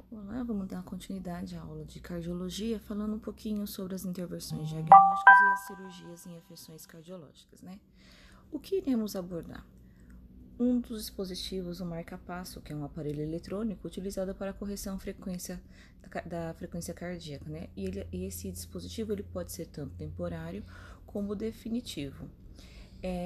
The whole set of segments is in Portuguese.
Olá, vamos dar continuidade à aula de cardiologia, falando um pouquinho sobre as intervenções diagnósticas e as cirurgias em afecções cardiológicas, né? O que iremos abordar? Um dos dispositivos, o marca-passo, que é um aparelho eletrônico utilizado para a correção da frequência cardíaca, né? E esse dispositivo ele pode ser tanto temporário como definitivo.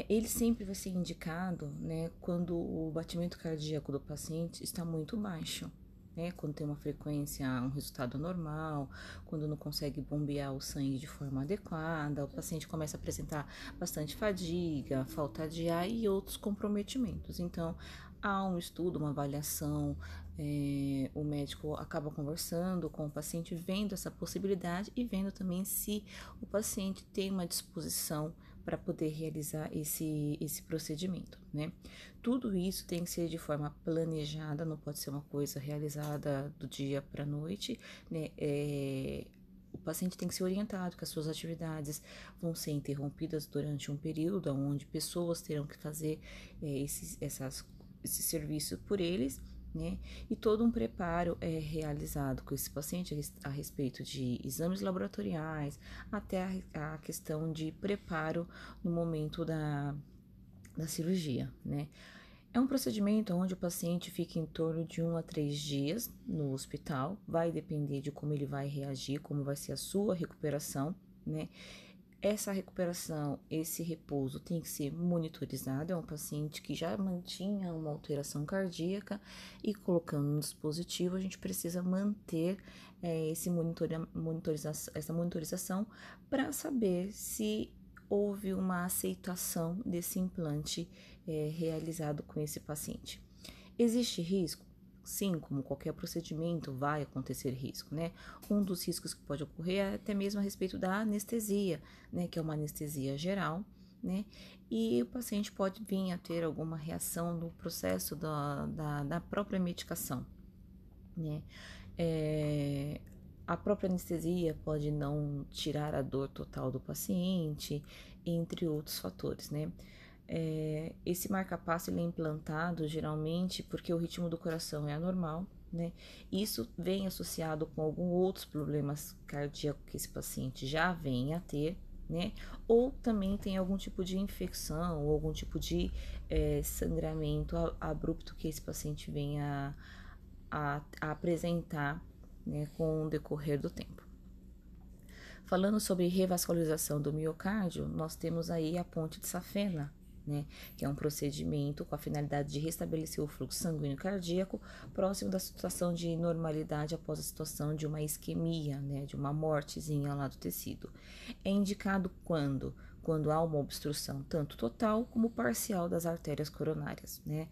Ele sempre vai ser indicado, né, quando o batimento cardíaco do paciente está muito baixo, né, quando tem uma frequência, um resultado anormal, quando não consegue bombear o sangue de forma adequada, o paciente começa a apresentar bastante fadiga, falta de ar e outros comprometimentos. Então, há um estudo, uma avaliação, o médico acaba conversando com o paciente, vendo essa possibilidade e vendo também se o paciente tem uma disposição para poder realizar esse procedimento, né? Tudo isso tem que ser de forma planejada, não pode ser uma coisa realizada do dia para a noite, né? O paciente tem que ser orientado que as suas atividades vão ser interrompidas durante um período onde pessoas terão que fazer esse serviço por eles, né? E todo um preparo é realizado com esse paciente a respeito de exames laboratoriais, até a questão de preparo no momento da cirurgia, né? É um procedimento onde o paciente fica em torno de 1 a 3 dias no hospital, vai depender de como ele vai reagir, como vai ser a sua recuperação, né? Essa recuperação, esse repouso tem que ser monitorizado. É um paciente que já mantinha uma alteração cardíaca e colocando no dispositivo, a gente precisa manter essa monitorização para saber se houve uma aceitação desse implante realizado com esse paciente. Existe risco? Sim, como qualquer procedimento, vai acontecer risco, né? Um dos riscos que pode ocorrer é até mesmo a respeito da anestesia, né? Que é uma anestesia geral, né? E o paciente pode vir a ter alguma reação no processo da própria medicação, né? A própria anestesia pode não tirar a dor total do paciente, entre outros fatores, né? Esse marca-passo ele é implantado geralmente porque o ritmo do coração é anormal, né? Isso vem associado com alguns outros problemas cardíacos que esse paciente já vem a ter, né? Ou também tem algum tipo de infecção ou algum tipo de sangramento abrupto que esse paciente vem a apresentar, né, com o decorrer do tempo. Falando sobre revascularização do miocárdio, nós temos aí a ponte de Safena, né, que é um procedimento com a finalidade de restabelecer o fluxo sanguíneo cardíaco próximo da situação de normalidade após a situação de uma isquemia, né, de uma mortezinha lá do tecido. É indicado quando há uma obstrução tanto total como parcial das artérias coronárias, né.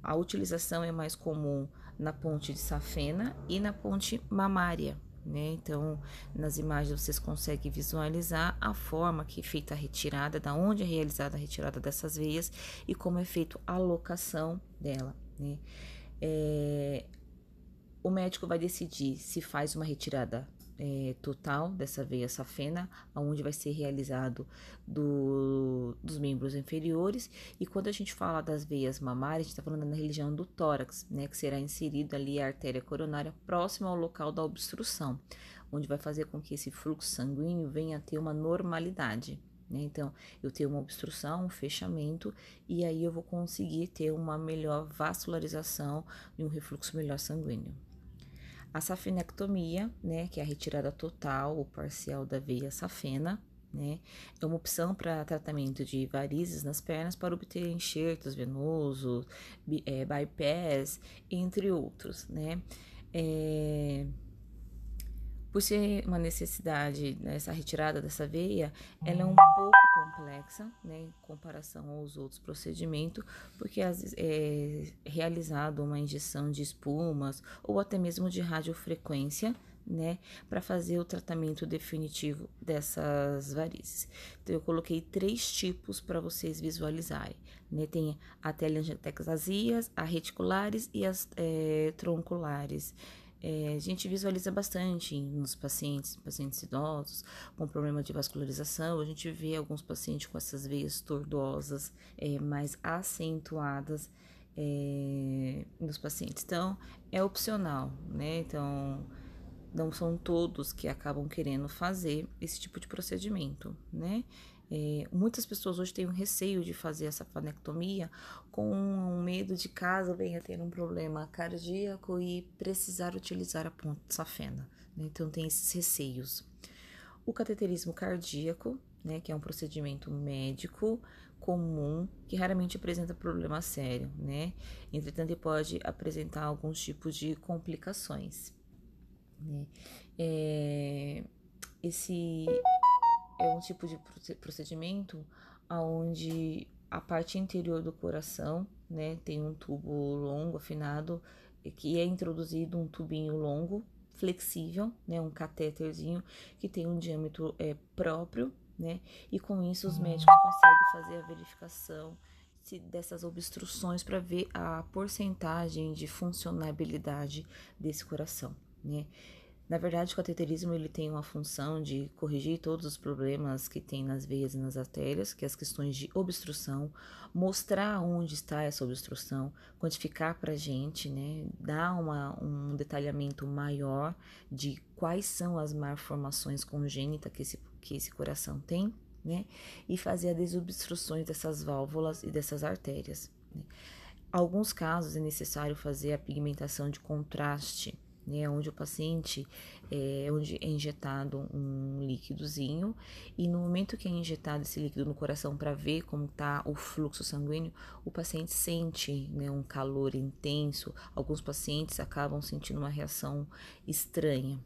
A utilização é mais comum na ponte de Safena e na ponte mamária, né? Então, nas imagens vocês conseguem visualizar a forma que é feita a retirada, da onde é realizada a retirada dessas veias e como é feita a alocação dela, né? O médico vai decidir se faz uma retirada total dessa veia safena, onde vai ser realizado dos membros inferiores. E quando a gente fala das veias mamárias, a gente está falando na região do tórax, né, que será inserida ali a artéria coronária próxima ao local da obstrução, onde vai fazer com que esse fluxo sanguíneo venha a ter uma normalidade. Né? Então, eu tenho uma obstrução, um fechamento, e aí eu vou conseguir ter uma melhor vascularização e um refluxo melhor sanguíneo. A safenectomia, né, que é a retirada total ou parcial da veia safena, né, é uma opção para tratamento de varizes nas pernas para obter enxertos venosos, bypass, entre outros, né. Por ser uma necessidade, né, essa retirada dessa veia, ela é um pouco complexa, né, em comparação aos outros procedimentos, porque às vezes é realizado uma injeção de espumas ou até mesmo de radiofrequência, né, para fazer o tratamento definitivo dessas varizes. Então, eu coloquei 3 tipos para vocês visualizarem, né, tem a telangiectasias, as reticulares e as tronculares. A gente visualiza bastante nos pacientes idosos com problema de vascularização. A gente vê alguns pacientes com essas veias tordosas mais acentuadas, nos pacientes. Então, é opcional, né? Então, não são todos que acabam querendo fazer esse tipo de procedimento, né? Muitas pessoas hoje têm um receio de fazer essa falectomia com um medo de caso venha ter um problema cardíaco e precisar utilizar a ponte safena, né? Então tem esses receios. O cateterismo cardíaco, né, que é um procedimento médico comum que raramente apresenta problema sério, né? Entretanto, ele pode apresentar alguns tipos de complicações, né? Esse é um tipo de procedimento onde a parte interior do coração, né, tem um tubo longo, afinado, que é introduzido um tubinho longo, flexível, né, um catéterzinho que tem um diâmetro próprio, né, e com isso os médicos conseguem fazer a verificação dessas obstruções para ver a porcentagem de funcionabilidade desse coração, né. Na verdade, o cateterismo ele tem uma função de corrigir todos os problemas que tem nas veias e nas artérias, que é as questões de obstrução, mostrar onde está essa obstrução, quantificar para a gente, né, dar um detalhamento maior de quais são as malformações congênitas que esse coração tem, né, e fazer a desobstruções dessas válvulas e dessas artérias, né. Alguns casos é necessário fazer a pigmentação de contraste, né, onde o paciente onde é injetado um líquidozinho e no momento que é injetado esse líquido no coração para ver como está o fluxo sanguíneo, o paciente sente, né, um calor intenso. Alguns pacientes acabam sentindo uma reação estranha,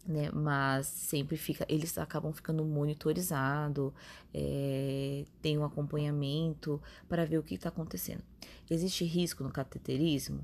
né, mas sempre eles acabam ficando monitorizados, tem um acompanhamento para ver o que está acontecendo. Existe risco no cateterismo?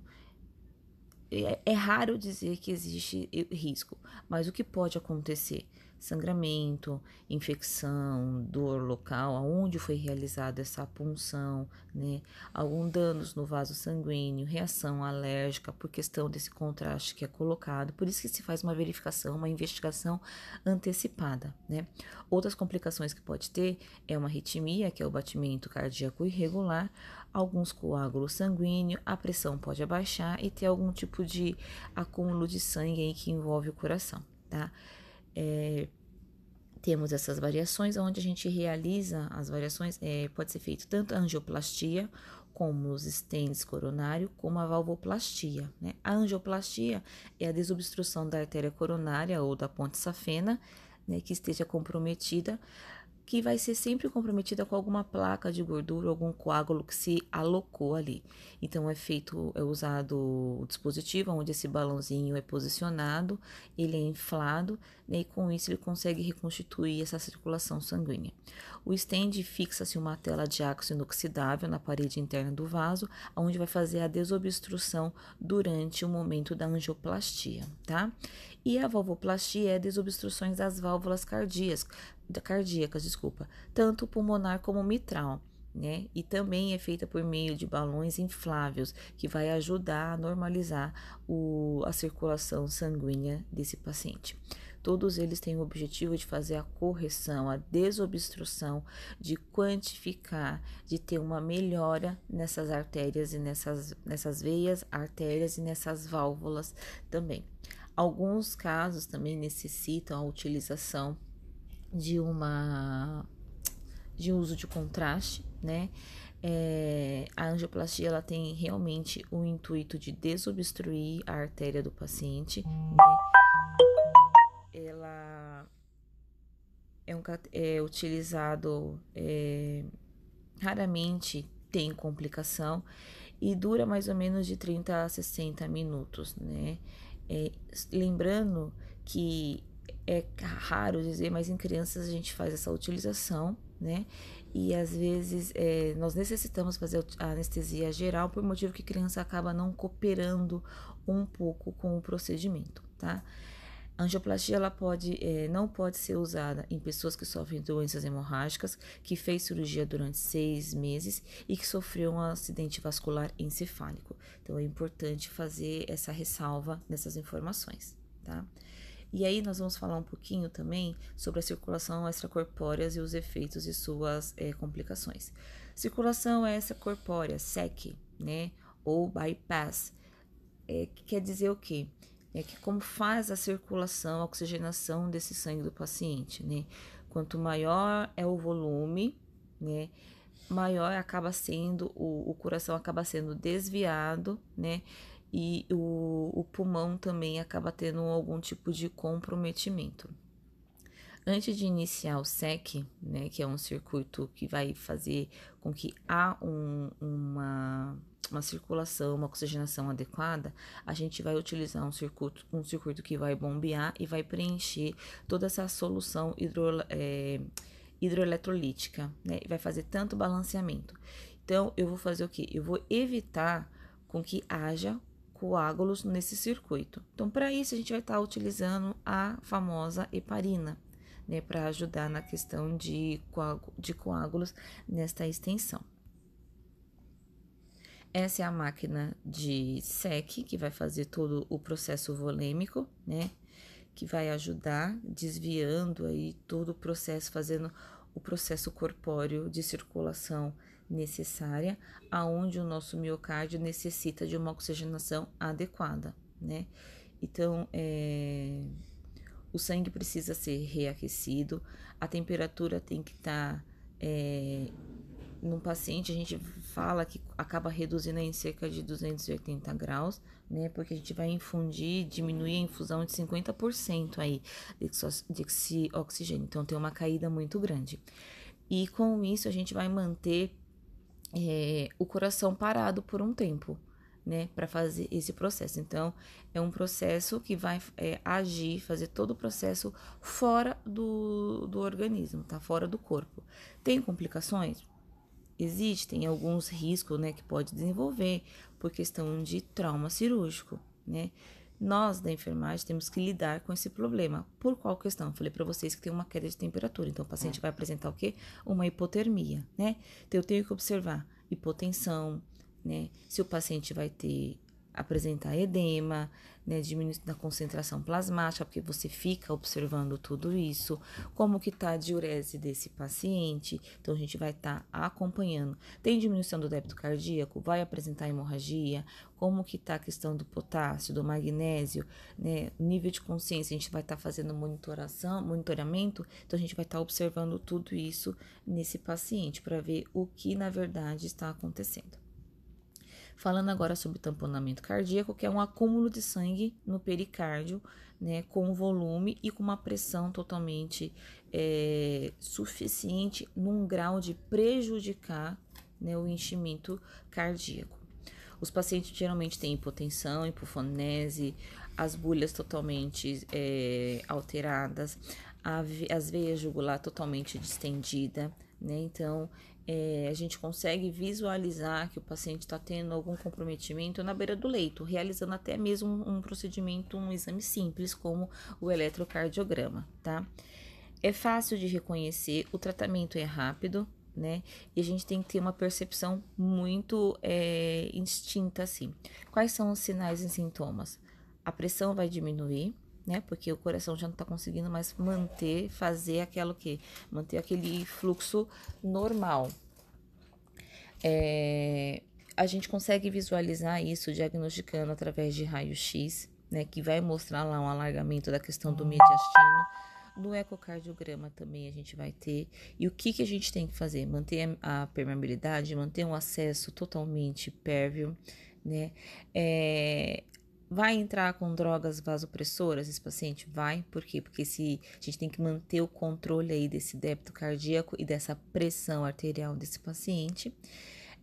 É raro dizer que existe risco, mas o que pode acontecer? Sangramento, infecção, dor local, aonde foi realizada essa punção, né? Algum danos no vaso sanguíneo, reação alérgica por questão desse contraste que é colocado. Por isso que se faz uma verificação, uma investigação antecipada, né? Outras complicações que pode ter é uma arritmia, que é o batimento cardíaco irregular, alguns coágulos sanguíneos, a pressão pode abaixar e ter algum tipo de acúmulo de sangue aí que envolve o coração, tá? Temos essas variações, onde a gente realiza as variações, pode ser feito tanto a angioplastia, como os stents coronário, como a valvoplastia, né? A angioplastia é a desobstrução da artéria coronária ou da ponte safena, né, que esteja comprometida, que vai ser sempre comprometida com alguma placa de gordura, algum coágulo que se alocou ali. Então é usado o dispositivo onde esse balãozinho é posicionado, ele é inflado, né, e com isso ele consegue reconstituir essa circulação sanguínea. O stent fixa-se uma tela de ácido inoxidável na parede interna do vaso, onde vai fazer a desobstrução durante o momento da angioplastia, tá? E a valvoplastia é a desobstruções das válvulas cardíacas, tanto pulmonar como mitral, né? E também é feita por meio de balões infláveis, que vai ajudar a normalizar a circulação sanguínea desse paciente. Todos eles têm o objetivo de fazer a correção, a desobstrução, de quantificar, de ter uma melhora nessas artérias e nessas veias, artérias e nessas válvulas também. Alguns casos também necessitam a utilização de uso de contraste, né? A angioplastia ela tem realmente o intuito de desobstruir a artéria do paciente, né? Ela é utilizado raramente tem complicação e dura mais ou menos de 30 a 60 minutos, né? Lembrando que é raro dizer, mas em crianças a gente faz essa utilização, né? E às vezes nós necessitamos fazer a anestesia geral por motivo que a criança acaba não cooperando um pouco com o procedimento, tá? A angioplastia ela não pode ser usada em pessoas que sofrem doenças hemorrágicas, que fez cirurgia durante 6 meses e que sofreu um acidente vascular encefálico. Então é importante fazer essa ressalva nessas informações, tá? E aí nós vamos falar um pouquinho também sobre a circulação extracorpórea e os efeitos de suas complicações. Circulação extracorpórea, SEC, né? ou bypass. Que quer dizer o quê? É que como faz a circulação, a oxigenação desse sangue do paciente, né? Quanto maior é o volume, né? Maior acaba sendo, o coração acaba sendo desviado, né? E o pulmão também acaba tendo algum tipo de comprometimento. Antes de iniciar o SEC, né, que é um circuito que vai fazer com que há uma circulação, uma oxigenação adequada, a gente vai utilizar um circuito que vai bombear e vai preencher toda essa solução hidroeletrolítica, né, e vai fazer tanto balanceamento. Então, eu vou fazer o quê? Eu vou evitar com que haja coágulos nesse circuito. Então, para isso, a gente vai estar utilizando a famosa heparina, né, para ajudar na questão de coágulos nesta extensão. Essa é a máquina de SEC, que vai fazer todo o processo volêmico, né, que vai ajudar desviando aí todo o processo, fazendo o processo corpóreo de circulação necessária, aonde o nosso miocárdio necessita de uma oxigenação adequada, né. Então, o sangue precisa ser reaquecido, a temperatura tem que estar, num paciente, a gente fala que acaba reduzindo em cerca de 280 graus, né? Porque a gente vai diminuir a infusão de 50% aí desse oxigênio. Então, tem uma caída muito grande. E com isso, a gente vai manter o coração parado por um tempo, né, para fazer esse processo. Então, é um processo que vai agir, fazer todo o processo fora do organismo, tá? Fora do corpo. Tem complicações? Existem alguns riscos, né, que pode desenvolver por questão de trauma cirúrgico, né? Nós da enfermagem temos que lidar com esse problema. Por qual questão? Eu falei para vocês que tem uma queda de temperatura, então o paciente vai apresentar o quê? Uma hipotermia, né? Então eu tenho que observar hipotensão, né? Se o paciente vai apresentar edema, né, diminuição da concentração plasmática, porque você fica observando tudo isso, como que tá a diurese desse paciente, então a gente vai estar acompanhando. Tem diminuição do débito cardíaco, vai apresentar hemorragia, como que tá a questão do potássio, do magnésio, né, nível de consciência, a gente vai estar fazendo monitoramento, então a gente vai estar observando tudo isso nesse paciente, para ver o que na verdade está acontecendo. Falando agora sobre tamponamento cardíaco, que é um acúmulo de sangue no pericárdio, né, com volume e com uma pressão totalmente suficiente num grau de prejudicar, né, o enchimento cardíaco. Os pacientes geralmente têm hipotensão, hipofonese, as bulhas totalmente alteradas, as veias jugular totalmente distendida, né? Então, a gente consegue visualizar que o paciente está tendo algum comprometimento na beira do leito, realizando até mesmo um procedimento, um exame simples, como o eletrocardiograma, tá? É fácil de reconhecer, o tratamento é rápido, né? E a gente tem que ter uma percepção muito instinta, assim. Quais são os sinais e sintomas? A pressão vai diminuir, né? Porque o coração já não tá conseguindo mais manter aquele fluxo normal. A gente consegue visualizar isso diagnosticando através de raio-x, né? Que vai mostrar lá um alargamento da questão do mediastino. No ecocardiograma também a gente vai ter. E o que a gente tem que fazer? Manter a permeabilidade, manter um acesso totalmente pérvio, né? Vai entrar com drogas vasopressoras esse paciente? Vai. Por quê? Porque a gente tem que manter o controle aí desse débito cardíaco e dessa pressão arterial desse paciente.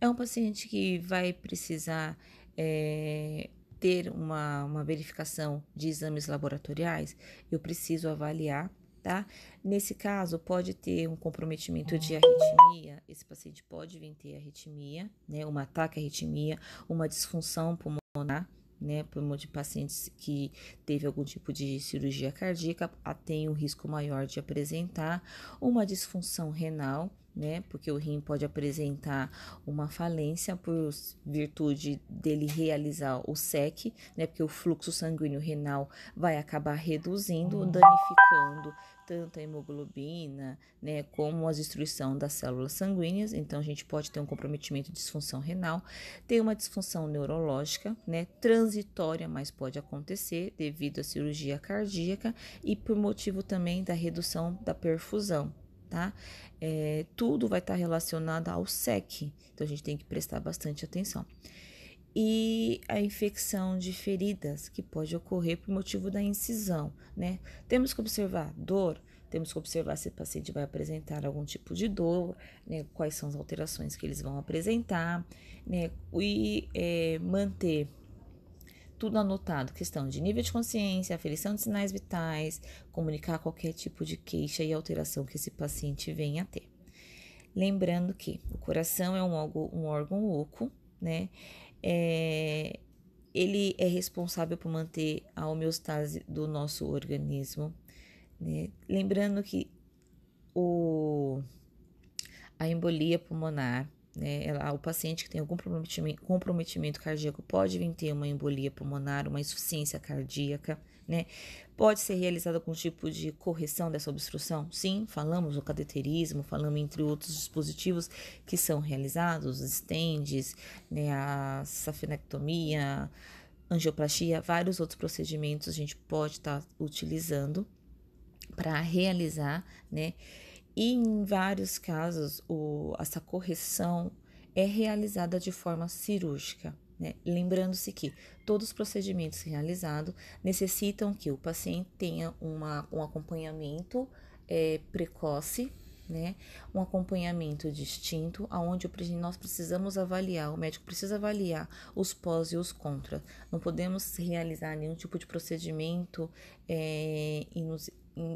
É um paciente que vai precisar ter uma verificação de exames laboratoriais. Eu preciso avaliar, tá? Nesse caso, pode ter um comprometimento de arritmia. Esse paciente pode vir ter arritmia, né? Um ataque à arritmia, uma disfunção pulmonar, né, de pacientes que teve algum tipo de cirurgia cardíaca, tem um risco maior de apresentar uma disfunção renal, né? Porque o rim pode apresentar uma falência por virtude dele realizar o SEC, né? Porque o fluxo sanguíneo renal vai acabar reduzindo, danificando tanto a hemoglobina, né, como a destruição das células sanguíneas. Então, a gente pode ter um comprometimento de disfunção renal, tem uma disfunção neurológica, né, transitória, mas pode acontecer devido à cirurgia cardíaca e por motivo também da redução da perfusão, tá? Tudo vai estar relacionado ao SEC, então a gente tem que prestar bastante atenção. E a infecção de feridas, que pode ocorrer por motivo da incisão, né? Temos que observar dor, temos que observar se o paciente vai apresentar algum tipo de dor, né? Quais são as alterações que eles vão apresentar, né? E manter tudo anotado, questão de nível de consciência, aferição de sinais vitais, comunicar qualquer tipo de queixa e alteração que esse paciente venha a ter. Lembrando que o coração é um órgão oco, né? Ele é responsável por manter a homeostase do nosso organismo, né? Lembrando que a embolia pulmonar, né? O paciente que tem algum comprometimento cardíaco pode vir ter uma embolia pulmonar, uma insuficiência cardíaca, né? Pode ser realizado algum tipo de correção dessa obstrução? Sim, falamos do cateterismo, falamos entre outros dispositivos que são realizados, os stents, né? A safenectomia, angioplastia, vários outros procedimentos a gente pode estar utilizando para realizar, né? E em vários casos, essa correção é realizada de forma cirúrgica, né? Lembrando-se que todos os procedimentos realizados necessitam que o paciente tenha um acompanhamento precoce, né? Um acompanhamento distinto, onde nós precisamos avaliar, o médico precisa avaliar os pós e os contras. Não podemos realizar nenhum tipo de procedimento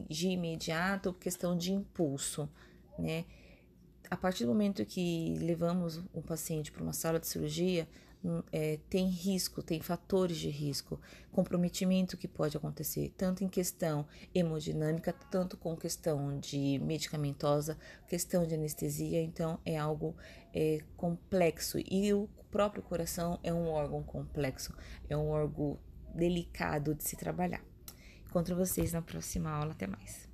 de imediato, questão de impulso, né? A partir do momento que levamos um paciente para uma sala de cirurgia, tem risco, tem fatores de risco, comprometimento que pode acontecer, tanto em questão hemodinâmica, tanto com questão de medicamentosa, questão de anestesia, então é algo complexo. E o próprio coração é um órgão complexo, é um órgão delicado de se trabalhar. Encontro vocês na próxima aula. Até mais.